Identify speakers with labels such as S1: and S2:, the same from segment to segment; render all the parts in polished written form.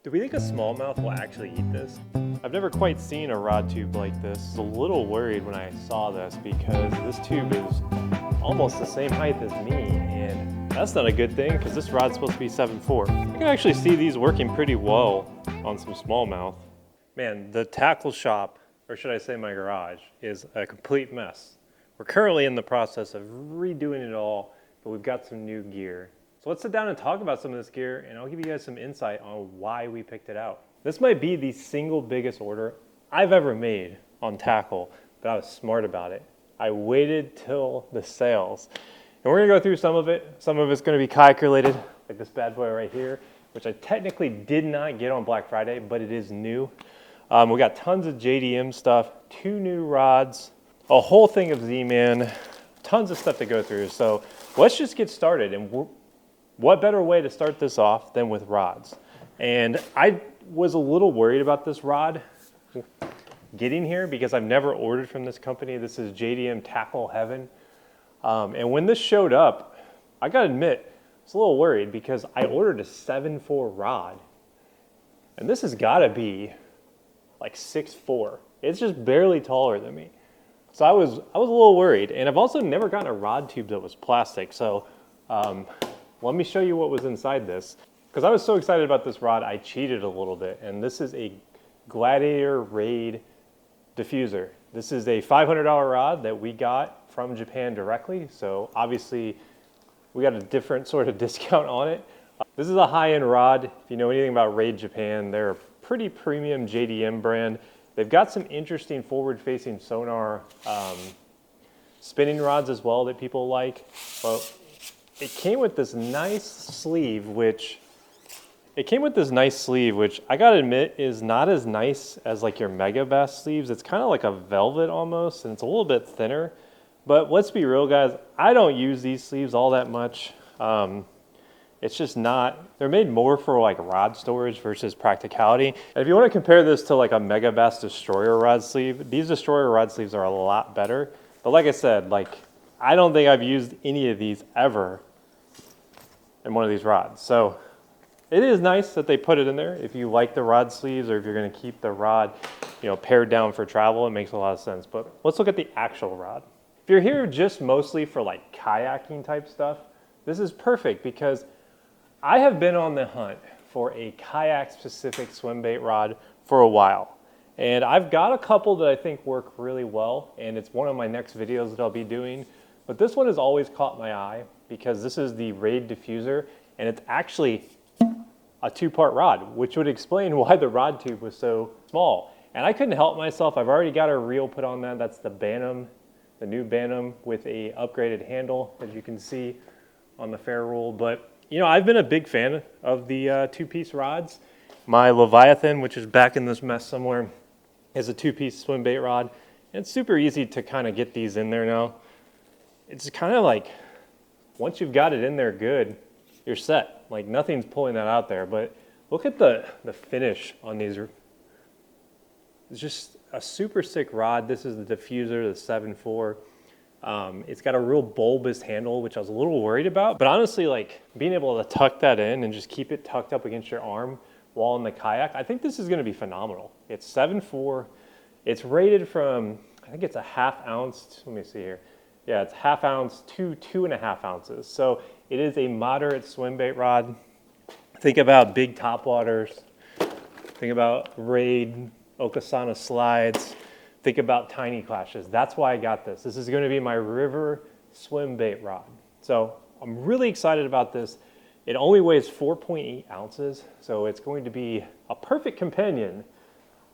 S1: Do we think a smallmouth will actually eat this? I've never quite seen a rod tube like this. I was a little worried when I saw this because this tube is almost the same height as me, and that's not a good thing because this rod's supposed to be 7.4. I can actually see these working pretty well on some smallmouth. Man, the tackle shop, or should I say my garage, is a complete mess. We're currently in the process of redoing it all, but we've got some new gear. So let's sit down and talk about some of this gear, and I'll give you guys some insight on why we picked it out. This might be the single biggest order I've ever made on tackle, but I was smart about it. I waited till the sales. And we're gonna go through some of it. Some of it's gonna be kayak related, like this bad boy right here, which I technically did not get on Black Friday, but it is new. We got tons of JDM stuff, 2 new rods, a whole thing of Z-Man, tons of stuff to go through. So let's just get started. And what better way to start this off than with rods? And I was a little worried about this rod getting here because I've never ordered from this company. This is JDM Tackle Heaven. And when this showed up, I gotta admit, I was a little worried because I ordered a 7.4 rod. And this has gotta be like 6'4". It's just barely taller than me. So I was a little worried. And I've also never gotten a rod tube that was plastic. So let me show you what was inside this. Because I was so excited about this rod, I cheated a little bit. And this is a Gladiator RAID Diffuser. This is a $500 rod that we got from Japan directly. So obviously we got a different sort of discount on it. This is a high-end rod. If you know anything about RAID Japan, they're a pretty premium JDM brand. They've got some interesting forward-facing sonar spinning rods as well that people like. But it came with this nice sleeve, which I gotta admit is not as nice as like your Mega Bass sleeves. It's kind of like a velvet almost, and it's a little bit thinner. But let's be real, guys, I don't use these sleeves all that much. It's just not, they're made more for like rod storage versus practicality. And if you want to compare this to like a Mega Bass Destroyer rod sleeve, these Destroyer rod sleeves are a lot better. But like I said, like I don't think I've used any of these ever in one of these rods. So it is nice that they put it in there. If you like the rod sleeves or if you're going to keep the rod, you know, pared down for travel, it makes a lot of sense. But let's look at the actual rod. If you're here just mostly for like kayaking type stuff, this is perfect because I have been on the hunt for a kayak specific swim bait rod for a while. And I've got a couple that I think work really well, and it's one of my next videos that I'll be doing. But this one has always caught my eye because this is the RAID Diffuser, and it's actually a 2-part rod, which would explain why the rod tube was so small. And I couldn't help myself. I've already got a reel put on that. That's the Bantam, the new Bantam with a upgraded handle, as you can see on the fair rule. But you know, I've been a big fan of the 2-piece rods. My Leviathan, which is back in this mess somewhere, is a 2-piece swim bait rod. And it's super easy to kind of get these in there now. It's kind of like, once you've got it in there good, you're set. Like nothing's pulling that out there. But look at the finish on these. It's just a super sick rod. This is the Diffuser, the 7.4. It's got a real bulbous handle, which I was a little worried about. But honestly, like being able to tuck that in and just keep it tucked up against your arm while in the kayak, I think this is going to be phenomenal. It's 7.4. It's rated from, I think it's a 1/2 ounce. Let me see here. Yeah, it's 1/2 ounce to 2.5 ounces. So it is a moderate swim bait rod. Think about big topwaters. Think about RAID, Osakana slides. Think about tiny clashes. That's why I got this. This is going to be my river swim bait rod. So I'm really excited about this. It only weighs 4.8 ounces, so it's going to be a perfect companion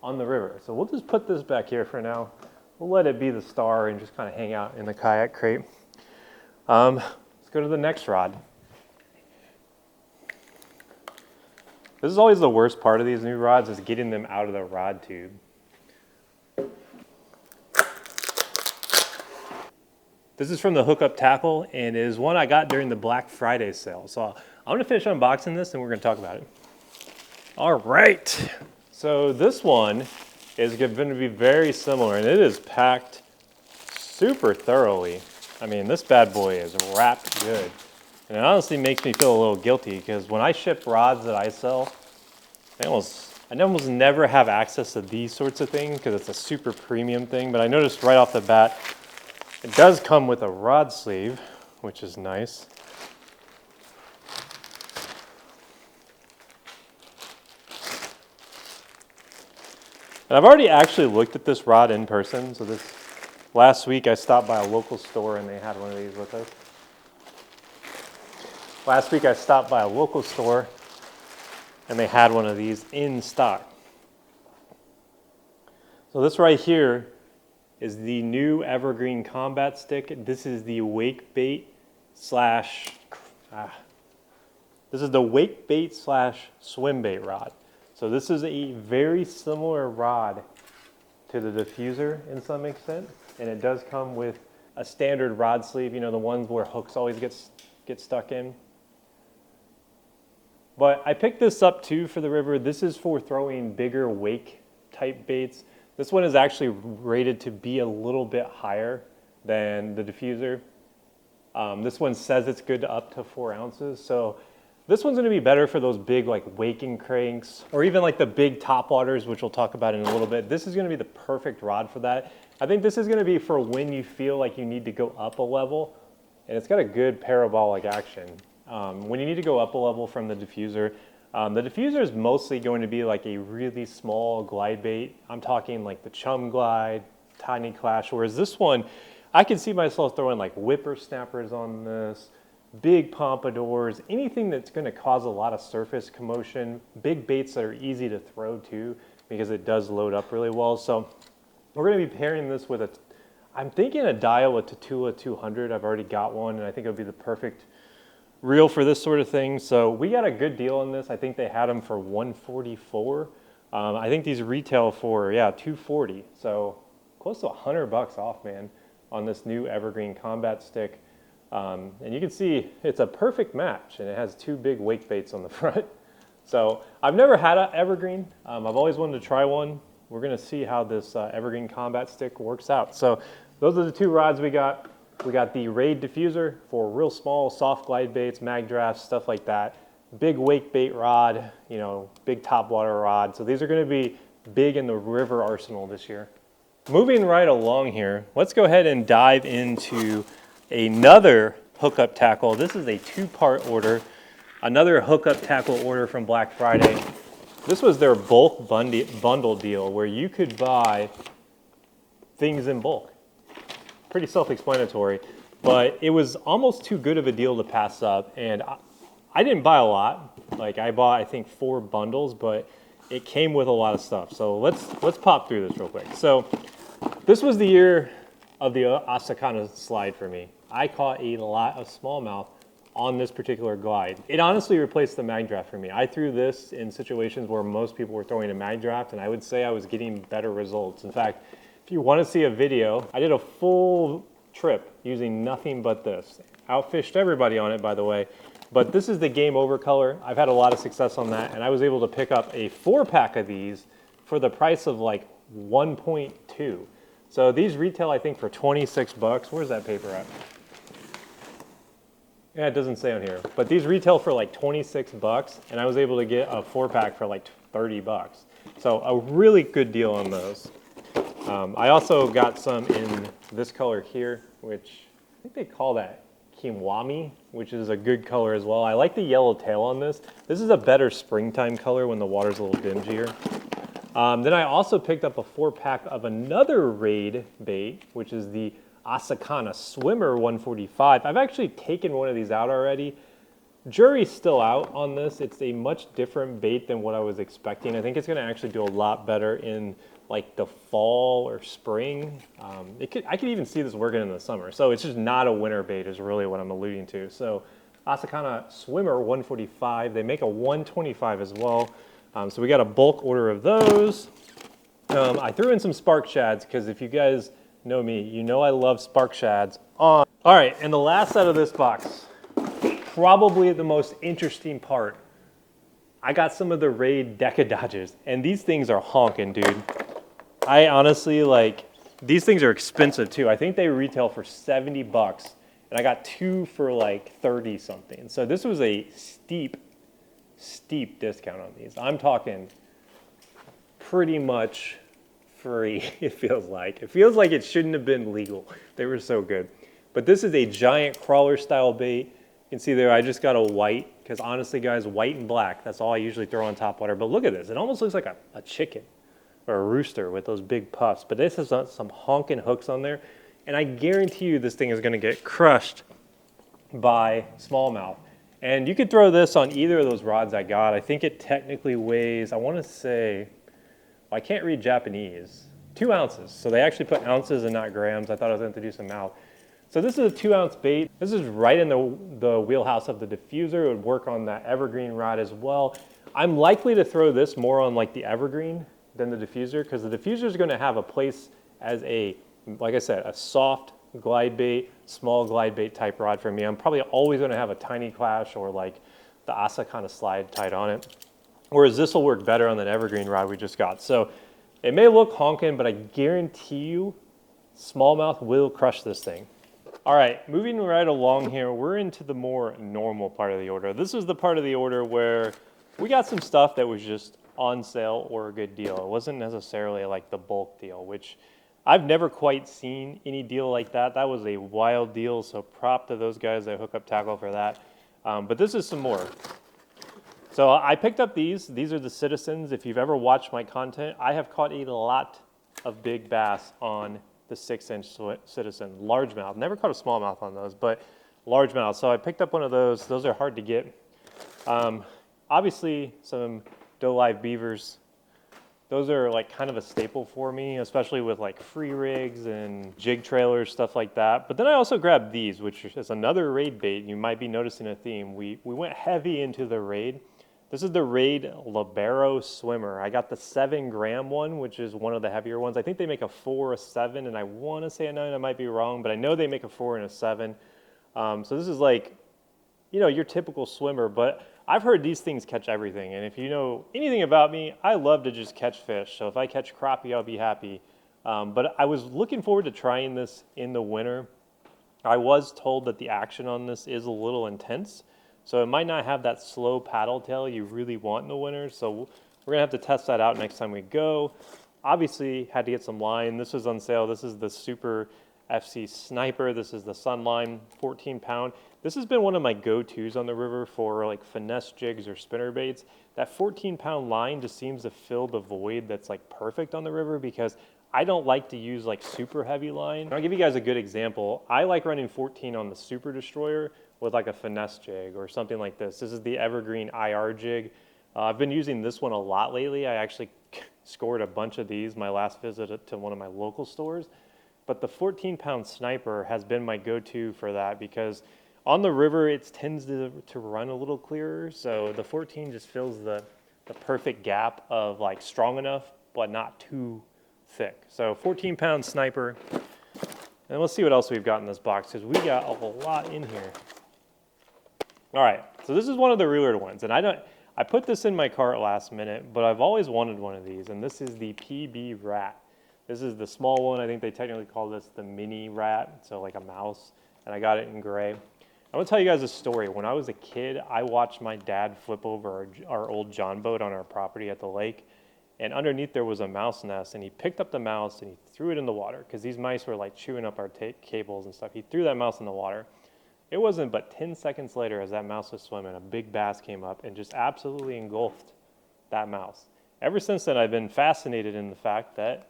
S1: on the river. So we'll just put this back here for now. We'll let it be the star and just kind of hang out in the kayak crate. Let's go to the next rod. This is always the worst part of these new rods, is getting them out of the rod tube. This is from the Hookup Tackle, and it is one I got during the Black Friday sale. So I'm gonna finish unboxing this and we're gonna talk about it. All right, so this one is gonna be very similar, and it is packed super thoroughly. I mean, this bad boy is wrapped good. And it honestly makes me feel a little guilty because when I ship rods that I sell, I almost never have access to these sorts of things because it's a super premium thing, but I noticed right off the bat, it does come with a rod sleeve, which is nice. And I've already actually looked at this rod in person. So last week I stopped by a local store and they had one of these with us. Last week I stopped by a local store and they had one of these in stock. So this right here is the new Evergreen combat stick. This is the wake bait slash swim bait rod. So this is a very similar rod to the diffuser in some extent, and it does come with a standard rod sleeve, you know, the ones where hooks always get stuck in. But I picked this up too for the river. This is for throwing bigger wake type baits. This one is actually rated to be a little bit higher than the diffuser. This one says it's good to up to 4 ounces. So this one's gonna be better for those big like waking cranks or even like the big top waters, which we'll talk about in a little bit. This is gonna be the perfect rod for that. I think this is gonna be for when you feel like you need to go up a level, and it's got a good parabolic action. When you need to go up a level from the diffuser is mostly going to be like a really small glide bait. I'm talking like the Chum Glide, Tiny Clash, whereas this one, I can see myself throwing like whippersnappers on this, big pompadours, anything that's going to cause a lot of surface commotion, big baits that are easy to throw too, because it does load up really well. So we're going to be pairing this with I'm thinking a Daiwa Tatula 200. I've already got one, and I think it would be the perfect reel for this sort of thing. So we got a good deal on this. I think they had them for $144. I think these retail for, $240. So close to $100 off, man, on this new Evergreen combat stick. And you can see it's a perfect match, and it has 2 big wake baits on the front. So I've never had an Evergreen. I've always wanted to try one. We're gonna see how this Evergreen combat stick works out. So those are the 2 rods we got. We got the RAID Diffuser for real small, soft glide baits, mag drafts, stuff like that. Big wake bait rod, you know, big top water rod. So these are gonna be big in the river arsenal this year. Moving right along here, let's go ahead and dive into another hookup tackle. This is a 2-part order. Another hookup tackle order from Black Friday. This was their bulk bundle deal where you could buy things in bulk. Pretty self-explanatory, but it was almost too good of a deal to pass up. And I didn't buy a lot. Like I bought, I think 4 bundles, but it came with a lot of stuff. So let's pop through this real quick. So this was the year of the Osakana slide for me. I caught a lot of smallmouth on this particular glide. It honestly replaced the mag draft for me. I threw this in situations where most people were throwing a mag draft, and I would say I was getting better results. In fact, if you want to see a video, I did a full trip using nothing but this. Outfished everybody on it, by the way. But this is the Game Over color. I've had a lot of success on that, and I was able to pick up a 4-pack of these for the price of like 1.2. So these retail, I think, for 26 bucks. Where's that paper at? Yeah, it doesn't say on here. But these retail for like 26 bucks, and I was able to get a 4-pack for like 30 bucks. So a really good deal on those. I also got some in this color here, which I think they call that Kiwami, which is a good color as well. I like the yellow tail on this. This is a better springtime color when the water's a little dingier. Then I also picked up a 4-pack of another RAID bait, which is the Osakana Swimmer 145. I've actually taken one of these out already. Jury's still out on this. It's a much different bait than what I was expecting. I think it's gonna actually do a lot better in like the fall or spring. I could even see this working in the summer. So it's just not a winter bait is really what I'm alluding to. So Osakana Swimmer 145, they make a 125 as well. So we got a bulk order of those. I threw in some spark shads because if you guys know me, you know I love spark shads. All right, and the last out of this box, probably the most interesting part. I got some of the RAID Deka Dodges, and these things are honking, dude. I honestly, like, these things are expensive too. I think they retail for 70 bucks, and I got 2 for like 30 something. So this was a steep steep discount on these. I'm talking pretty much free, it feels like. It feels like it shouldn't have been legal. They were so good. But this is a giant crawler style bait. You can see there I just got a white, because honestly guys, white and black, that's all I usually throw on top water. But look at this, it almost looks like a chicken or a rooster with those big puffs. But this has some honking hooks on there. And I guarantee you this thing is gonna get crushed by smallmouth. And you could throw this on either of those rods I got. I think it technically weighs, I wanna say, well, I can't read Japanese, 2 ounces. So they actually put ounces and not grams. I thought I was going to do some math. So this is a 2 ounce bait. This is right in the wheelhouse of the diffuser. It would work on that Evergreen rod as well. I'm likely to throw this more on like the Evergreen than the diffuser, because the diffuser is going to have a place as a, like I said, a soft glide bait, small glide bait type rod for me. I'm probably always going to have a tiny clash or like the Osakana slide tied on it. Whereas this will work better on that Evergreen rod we just got. So it may look honking, but I guarantee you smallmouth will crush this thing. All right, moving right along here, we're into the more normal part of the order. This is the part of the order where we got some stuff that was just on sale or a good deal. It wasn't necessarily like the bulk deal, which I've never quite seen any deal like that. That was a wild deal, so prop to those guys that hook up tackle for that. But this is some more. So I picked up these. These are the Citizens. If you've ever watched my content, I have caught a lot of big bass on the 6-inch Citizen. Largemouth. Never caught a smallmouth on those, but largemouth. So I picked up one of those. Those are hard to get. Obviously, some doe live beavers. Those are like kind of a staple for me, especially with like free rigs and jig trailers, stuff like that. But then I also grabbed these, which is another RAID bait. You might be noticing a theme. We went heavy into the RAID. This is the RAID Libero Swimmer. I got the 7-gram one, which is one of the heavier ones. I think they make a 4, a 7, and I want to say a 9. I might be wrong, but I know they make a 4 and a 7. So this is like, you know, your typical swimmer, but I've heard these things catch everything. And if you know anything about me, I love to just catch fish. So if I catch crappie, I'll be happy. But I was looking forward to trying this in the winter. I was told that the action on this is a little intense. So it might not have that slow paddle tail you really want in the winter. So we're gonna have to test that out next time we go. Obviously had to get some line. This was on sale. This is the Super FC Sniper. This is the Sunline 14-pound. This has been one of my go-tos on the river for like finesse jigs or spinner baits. That 14-pound line just seems to fill the void that's like perfect on the river, because I don't like to use like super heavy line. I'll give you guys a good example. I like running 14 on the Super Destroyer with like a finesse jig or something like this. This is the Evergreen IR jig. I've been using this one a lot lately. I actually scored a bunch of these my last visit to one of my local stores. But the 14-pound Sniper has been my go-to for that, because on the river it tends to run a little clearer. So the 14 just fills the perfect gap of like strong enough but not too thick. So 14-pound Sniper. And let's see what else we've got in this box, because we got a lot in here. All right, so this is one of the reeler ones, and I put this in my cart last minute, but I've always wanted one of these, and this is the PB Rat. This is the small one. I think they technically call this the mini rat, so like a mouse, and I got it in gray. I'm gonna tell you guys a story. When I was a kid, I watched my dad flip over our old John boat on our property at the lake, and underneath there was a mouse nest, and he picked up the mouse and he threw it in the water, because these mice were like chewing up our cables and stuff. He threw that mouse in the water. It wasn't but 10 seconds later, as that mouse was swimming, a big bass came up and just absolutely engulfed that mouse. Ever since then, I've been fascinated in the fact that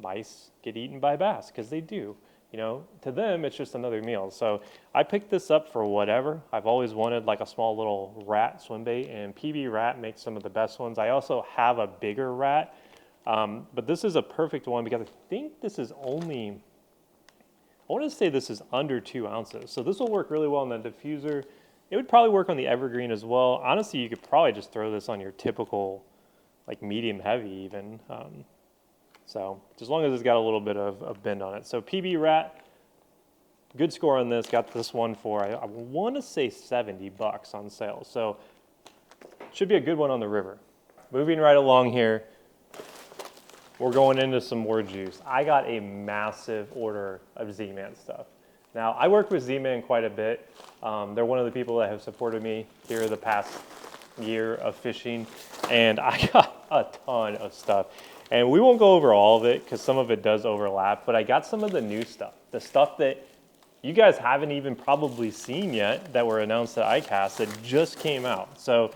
S1: mice get eaten by bass, because they do. You know, to them, it's just another meal. So I picked this up for whatever. I've always wanted like a small little rat swim bait, and PB Rat makes some of the best ones. I also have a bigger rat, but this is a perfect one, because I think this is only, I want to say this is under 2 ounces. So this will work really well on the diffuser. It would probably work on the Evergreen as well. Honestly, you could probably just throw this on your typical like medium heavy even. So just as long as it's got a little bit of bend on it. So PB Rat, good score on this. Got this one for, I want to say 70 bucks on sale. So should be a good one on the river. Moving right along here, we're going into some more juice. I got a massive order of Zman stuff. Now, I work with Zman quite a bit. They're one of the people that have supported me here the past year of fishing, and I got a ton of stuff. And we won't go over all of it because some of it does overlap, but I got some of the new stuff, the stuff that you guys haven't even probably seen yet that were announced at ICAST that just came out. So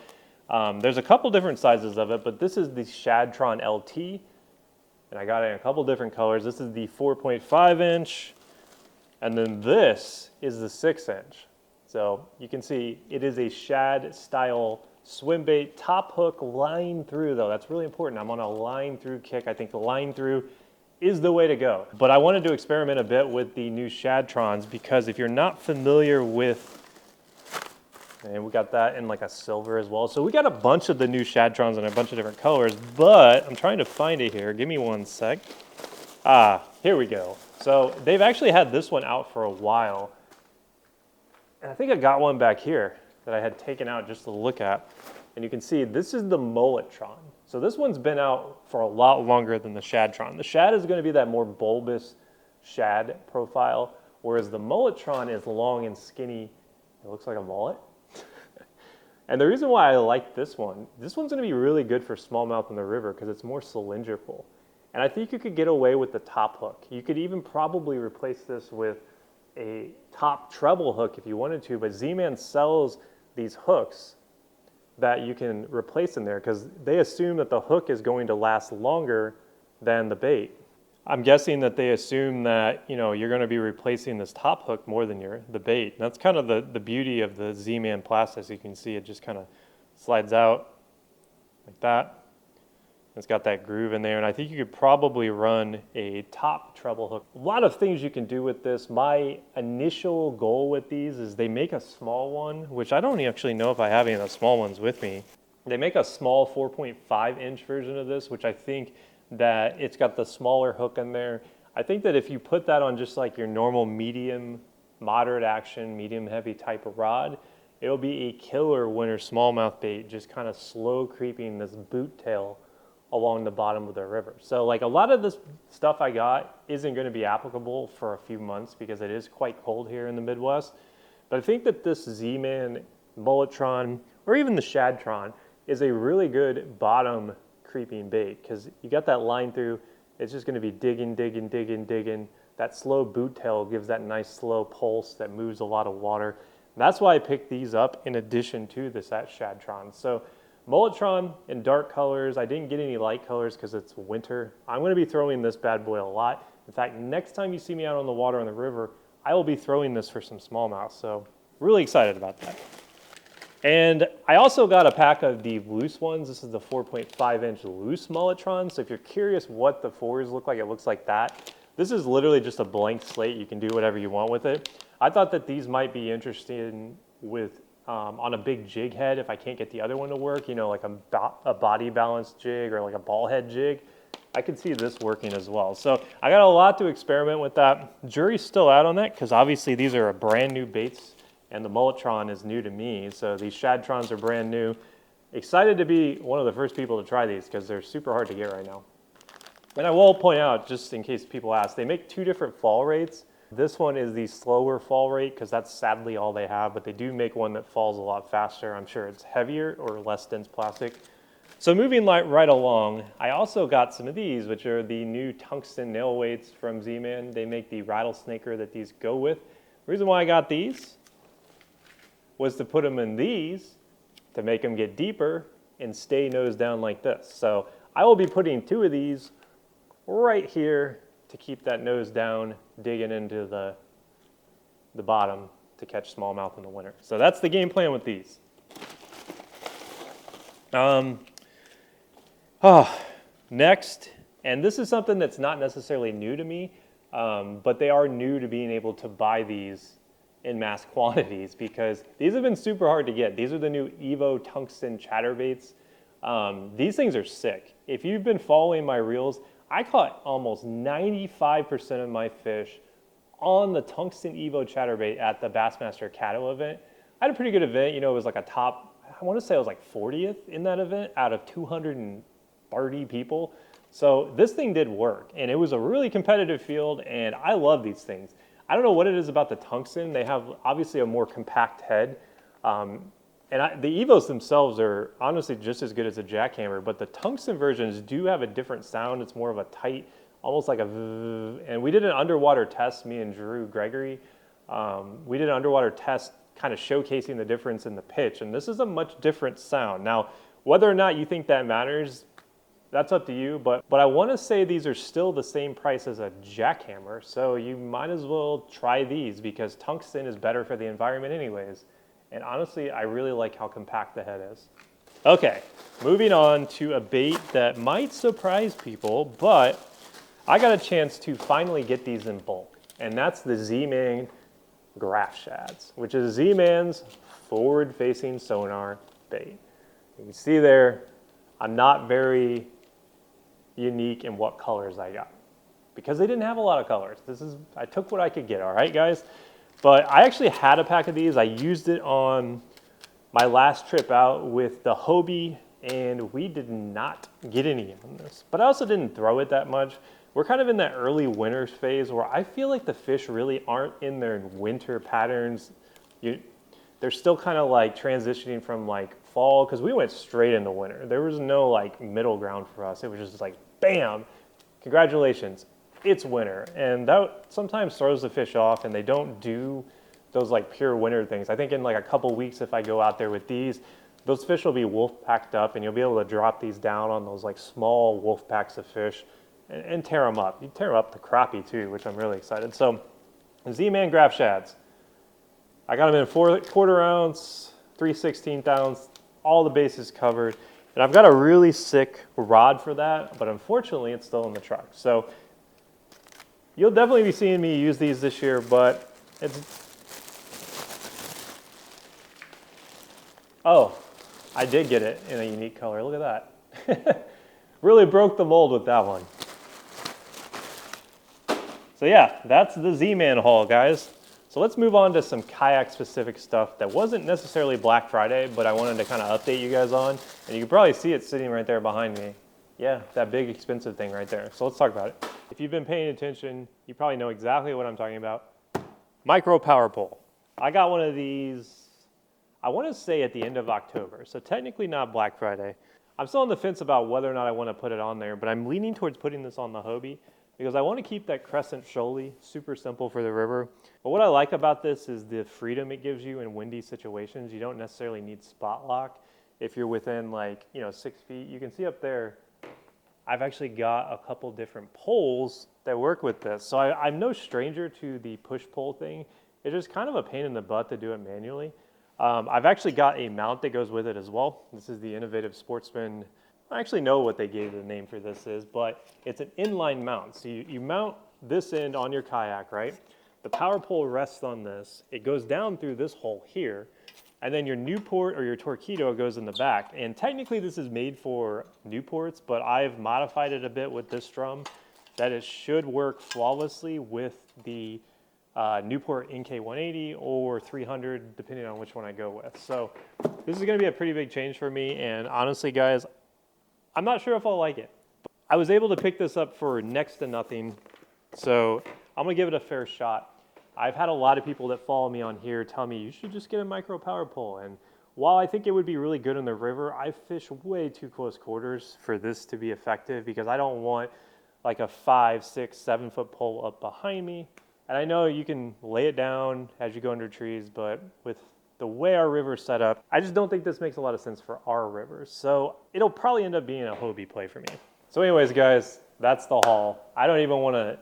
S1: there's a couple different sizes of it, but this is the Shadtron LT, and I got it in a couple different colors. This is the 4.5 inch, and then this is the 6 inch. So you can see it is a shad style swim bait, top hook, line through though. That's really important. I'm on a line through kick. I think the line through is the way to go. But I wanted to experiment a bit with the new Shadtrons because if you're not familiar with, and we got that in like a silver as well. So we got a bunch of the new Shadtrons in a bunch of different colors, but I'm trying to find it here. Give me one sec. Here we go. So they've actually had this one out for a while. And I think I got one back here that I had taken out just to look at. And you can see this is the Mulletron. So this one's been out for a lot longer than the Shadtron. The Shad is going to be that more bulbous shad profile, whereas the Mulletron is long and skinny. It looks like a mullet. And the reason why I like this one's going to be really good for smallmouth in the river because it's more cylindrical. And I think you could get away with the top hook. You could even probably replace this with a top treble hook if you wanted to, but Z-Man sells these hooks that you can replace in there because they assume that the hook is going to last longer than the bait. I'm guessing that they assume that, you know, you're going to be replacing this top hook more than the bait. And that's kind of the beauty of the Z-Man plastics. You can see it just kind of slides out like that. It's got that groove in there, and I think you could probably run a top treble hook. A lot of things you can do with this. My initial goal with these is they make a small one, which I don't actually know if I have any of the small ones with me. They make a small 4.5 inch version of this, which I think that it's got the smaller hook in there. I think that if you put that on just like your normal medium, moderate action, medium heavy type of rod, it'll be a killer winter smallmouth bait, just kind of slow creeping this boot tail along the bottom of the river. So like a lot of this stuff I got isn't going to be applicable for a few months because it is quite cold here in the Midwest. But I think that this Z-Man Mulletron or even the Shadtron is a really good bottom creeping bait because you got that line through. It's just going to be digging, digging, digging, digging. That slow boot tail gives that nice slow pulse that moves a lot of water. And that's why I picked these up in addition to this at Shadtron. So Mulletron in dark colors. I didn't get any light colors because it's winter. I'm going to be throwing this bad boy a lot. In fact, next time you see me out on the water on the river, I will be throwing this for some smallmouth. So really excited about that. And I also got a pack of the loose ones. This is the 4.5 inch loose Mulletron. So if you're curious what the fours look like, it looks like that. This is literally just a blank slate. You can do whatever you want with it. I thought that these might be interesting with on a big jig head if I can't get the other one to work, you know, like a body balance jig or like a ball head jig. I could see this working as well. So I got a lot to experiment with that. Jury's still out on that because obviously these are a brand new baits and the Mulletron is new to me. So these Shadtrons are brand new. Excited to be one of the first people to try these because they're super hard to get right now. And I will point out, just in case people ask, they make two different fall rates. This one is the slower fall rate because that's sadly all they have, but they do make one that falls a lot faster. I'm sure it's heavier or less dense plastic. So moving right along, I also got some of these, which are the new tungsten nail weights from Z-Man. They make the rattlesnaker that these go with. The reason why I got these was to put them in these to make them get deeper and stay nose down like this. So I will be putting two of these right here to keep that nose down, digging into the bottom to catch smallmouth in the winter. So that's the game plan with these. Next, and this is something that's not necessarily new to me, but they are new to being able to buy these in mass quantities because these have been super hard to get. These are the new Evo Tungsten Chatterbaits. These things are sick. If you've been following my reels, I caught almost 95% of my fish on the Tungsten Evo Chatterbait at the Bassmaster Caddo event. I had a pretty good event. You know, it was like a top, I want to say I was like 40th in that event out of 230 people. So this thing did work, and it was a really competitive field, and I love these things. I don't know what it is about the tungsten. They have obviously a more compact head. And the Evos themselves are honestly just as good as a jackhammer, but the tungsten versions do have a different sound. It's more of a tight, almost like a and we did an underwater test, me and Drew Gregory. We did an underwater test kind of showcasing the difference in the pitch, and this is a much different sound. Now, whether or not you think that matters, that's up to you, but I want to say these are still the same price as a jackhammer, so you might as well try these because tungsten is better for the environment anyways. And honestly, I really like how compact the head is. Okay, moving on to a bait that might surprise people, but I got a chance to finally get these in bulk, and that's the Zman Graph Shadz, which is Zman's forward-facing sonar bait. You can see there, I'm not very unique in what colors I got because they didn't have a lot of colors. I took what I could get, all right, guys? But I actually had a pack of these. I used it on my last trip out with the Hobie, and we did not get any on this. But I also didn't throw it that much. We're kind of in that early winter phase where I feel like the fish really aren't in their winter patterns. They're still kind of like transitioning from like fall, because we went straight into winter. There was no like middle ground for us. It was just like, bam, congratulations, it's winter. And that sometimes throws the fish off, and they don't do those like pure winter things. I think in like a couple weeks, if I go out there with these, those fish will be wolf packed up, and you'll be able to drop these down on those like small wolf packs of fish and tear them up. You tear up the crappie too, which I'm really excited. So Zman Graph Shadz, I got them in 4/4 ounce, 3/16 ounce, all the bases covered. And I've got a really sick rod for that, but unfortunately it's still in the truck. So you'll definitely be seeing me use these this year, but oh, I did get it in a unique color. Look at that. Really broke the mold with that one. So yeah, that's the Z-Man haul, guys. So let's move on to some kayak specific stuff that wasn't necessarily Black Friday, but I wanted to kind of update you guys on. And you can probably see it sitting right there behind me. Yeah, that big expensive thing right there. So let's talk about it. If you've been paying attention, you probably know exactly what I'm talking about. Micro power pole. I got one of these, I want to say at the end of October. So technically not Black Friday. I'm still on the fence about whether or not I want to put it on there, but I'm leaning towards putting this on the Hobie because I want to keep that crescent shoaly super simple for the river. But what I like about this is the freedom it gives you in windy situations. You don't necessarily need spot lock. If you're within like, 6 feet, you can see up there, I've actually got a couple different poles that work with this. So I'm no stranger to the push-pull thing. It's just kind of a pain in the butt to do it manually. I've actually got a mount that goes with it as well. This is the Innovative Sportsman. I actually know what they gave the name for this is, but it's an inline mount. So you mount this end on your kayak, right? The power pole rests on this. It goes down through this hole here, and then your Newport or your Torqeedo goes in the back. And technically this is made for Newports, but I've modified it a bit with this drum that it should work flawlessly with the Newport NK180 or 300, depending on which one I go with. So this is gonna be a pretty big change for me. And honestly, guys, I'm not sure if I'll like it. I was able to pick this up for next to nothing. So I'm gonna give it a fair shot. I've had a lot of people that follow me on here tell me you should just get a micro power pole. And while I think it would be really good in the river, I fish way too close quarters for this to be effective because I don't want like a 5, 6, 7 foot pole up behind me. And I know you can lay it down as you go under trees, but with the way our river's set up, I just don't think this makes a lot of sense for our rivers. So it'll probably end up being a Hobie play for me. So anyways, guys, that's the haul. I don't even want to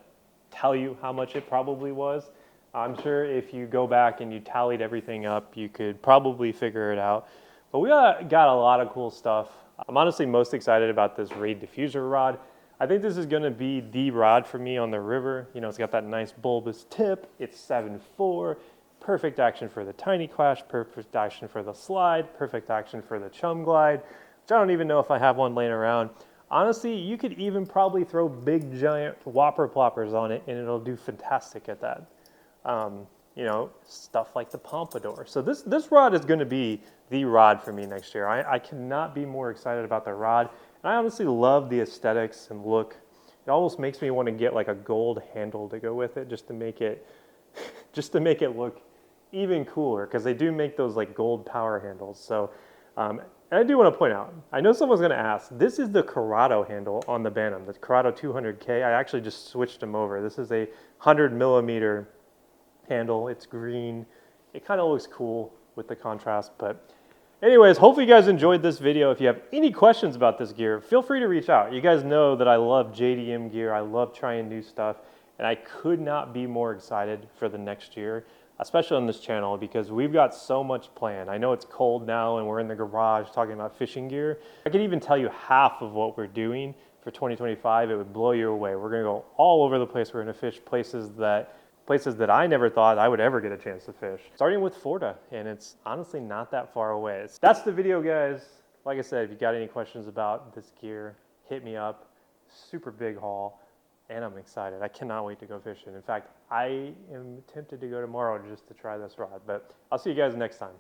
S1: tell you how much it probably was. I'm sure if you go back and you tallied everything up, you could probably figure it out. But we got a lot of cool stuff. I'm honestly most excited about this RAID Diffuser rod. I think this is going to be the rod for me on the river. It's got that nice bulbous tip. It's 7.4. Perfect action for the tiny clash, perfect action for the slide, perfect action for the chum glide, which I don't even know if I have one laying around. Honestly, you could even probably throw big giant whopper ploppers on it and it'll do fantastic at that. Stuff like the pompadour. So this rod is going to be the rod for me next year. I cannot be more excited about the rod. And I honestly love the aesthetics and look. It almost makes me want to get like a gold handle to go with it just to make it look even cooler because they do make those like gold power handles. So, and I do want to point out, I know someone's going to ask, this is the Corrado handle on the Bantam, the Corrado 200K. I actually just switched them over. This is a 100mm handle. It's green. It kind of looks cool with the contrast, but anyways, hopefully you guys enjoyed this video. If you have any questions about this gear, feel free to reach out. You guys know that I love JDM gear. I love trying new stuff, and I could not be more excited for the next year, especially on this channel, because we've got so much planned. I know it's cold now and we're in the garage talking about fishing gear. I could even tell you half of what we're doing for 2025. It would blow you away. We're gonna go all over the place. We're gonna fish places that I never thought I would ever get a chance to fish. Starting with Florida, and it's honestly not that far away. That's the video, guys. Like I said, if you got any questions about this gear, hit me up. Super big haul, and I'm excited. I cannot wait to go fishing. In fact, I am tempted to go tomorrow just to try this rod, but I'll see you guys next time.